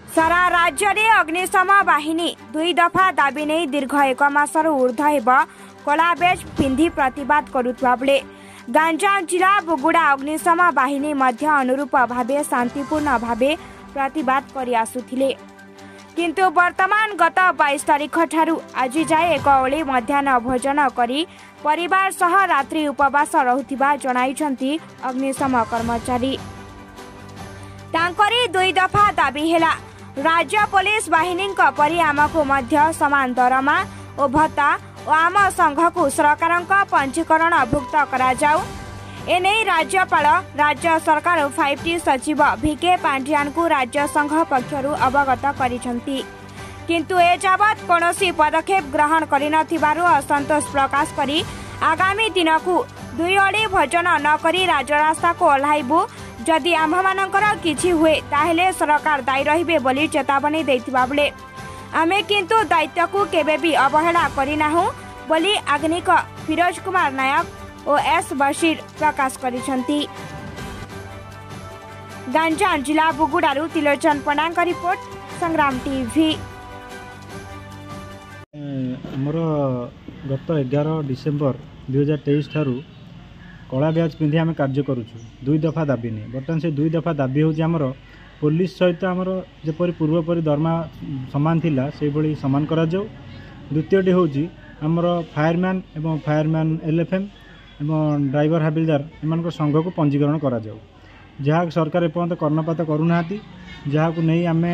सारा राज्य रे अग्निशम बाहिनी दुई दफा दाबी नहीं दीर्घ एक मासर ऊर्ध कला बेज पिंधि प्रतिवाद करुवा बेले गंजाम जिला बुगुड़ा अग्निशम बाहिनी मध्य अनुरूप भावे शांतिपूर्ण भावे प्रतिवाद करि आसुथिले किंतु वर्तमान गत 22 तारिख ठारू आज जाए एक ओली मध्याह्न भोजन करी परिवार सह रात्रि उपवास रहुथिबा जणाइछंती अग्निशम कर्मचारी। तांकरी दुई दफा दाबी हेला राज्य पुलिस बाहिनी परि आमको मध्य समान दरमा और भत्ता और आम संघ को सरकार पंजीकरण भुक्त करा जाऊ एने राज्यपाल राज्य सरकार 5T सचिव VK पांड्यान को राज्य संघ पक्षरु अवगत करिसंती किंतु ए जावत कोनोसी पदक्षेप ग्रहण करिनथिबारु असंतोष प्रकाश करी आगामी दिन को दुई ओली भोजन न करी राजरास्ता को ओह्लाइबु जदि आम्भमानंकर किछि हुए ताहेले सरकार दायी रहिबे बोली चेतावनी दैथिबा बेले आमे किंतु दायित्व को केबे भी अवहेला करिनाहु बोली आग्निक फिरोज कुमार नायक और एस बशीर प्रकाश करिसंती। गंजाम जिला बुगुडारू तिलोचन पण्डाଙ୍କ रिपोर्ट संग्राम टीवी। आमर गत 11 डिसेम्बर 2023 ठारू कला ब्याज पिंधि आम कार्य करुचु दुई दफा दाबी नहीं बर्तमान से दुई दफा दाबी हूँ आमर पुलिस सहित आमर जपरी पूर्वपरी दरमा सामान थिला से भली सामान करा जाऊ। द्वितीयटी हूँ आमर फायरमैन एवं फायरमैन LFM एवं ड्राइवर हाबिलदार एम संघ को पंजीकरण करा जाऊ जहाँ सरकार एपर्यंत कर्णपात करूना जहाँ को नहीं आम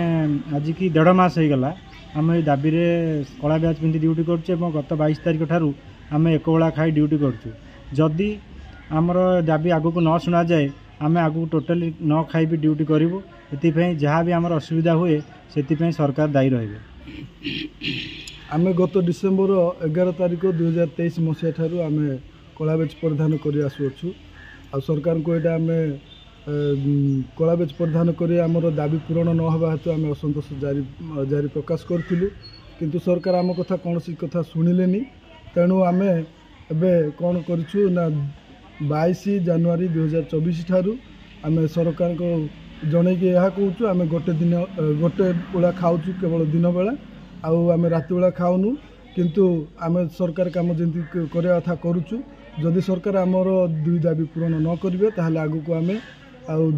आज की 1.5 मास हो गला आम ये दाबी कला ब्याज पिंधि ड्यूटी करुँ गत 22 तारिख ठारू आम एक बेला खाई ड्यूटी करुँ जदि आमर दाबी आगक न शुणा जाए आम आगक टोटाली न खाई भी ड्यूटी करूँ ये जहाँ भी आमर असुविधा हुए से सरकार दायी रहे। आम गत डिसेम्बर 11 तारिख 2023 मसीहा ठारू आम कला बेज परिधान कर आसुअछु आ सरकार को यहाँ आम कला बेज परिधान कर आमर दाबी पूरण न होगा हेतु आम असंतोष जारी प्रकाश करूँ किंतु सरकार आम कथा कौन कथा शुणिले तेणु आम एवं कौन करूँ ना 22 जनवरी 2024 ठारू आम सरकार को जन कि यह कहूँ आम गोटे बेला खाऊ केवल दिन बेला आम रात बेला खाऊनु किंतु आम सरकार काम जमी करवा कथा करुचु जदि सरकार आमर दुई दाबी पूरण न करेंगे ताहले आगक आम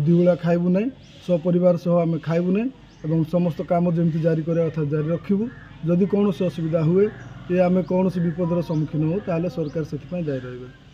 दुई बेला खाइबू ना सपरिवार सह आम खाइबू ना एवं समस्त काम जमी जारी करवा कथा जारी रखिबू जदि कौन असुविधा हुए ये आम कौन विपदर सम्मुखीन हो ताहले सरकार से दायी रहे।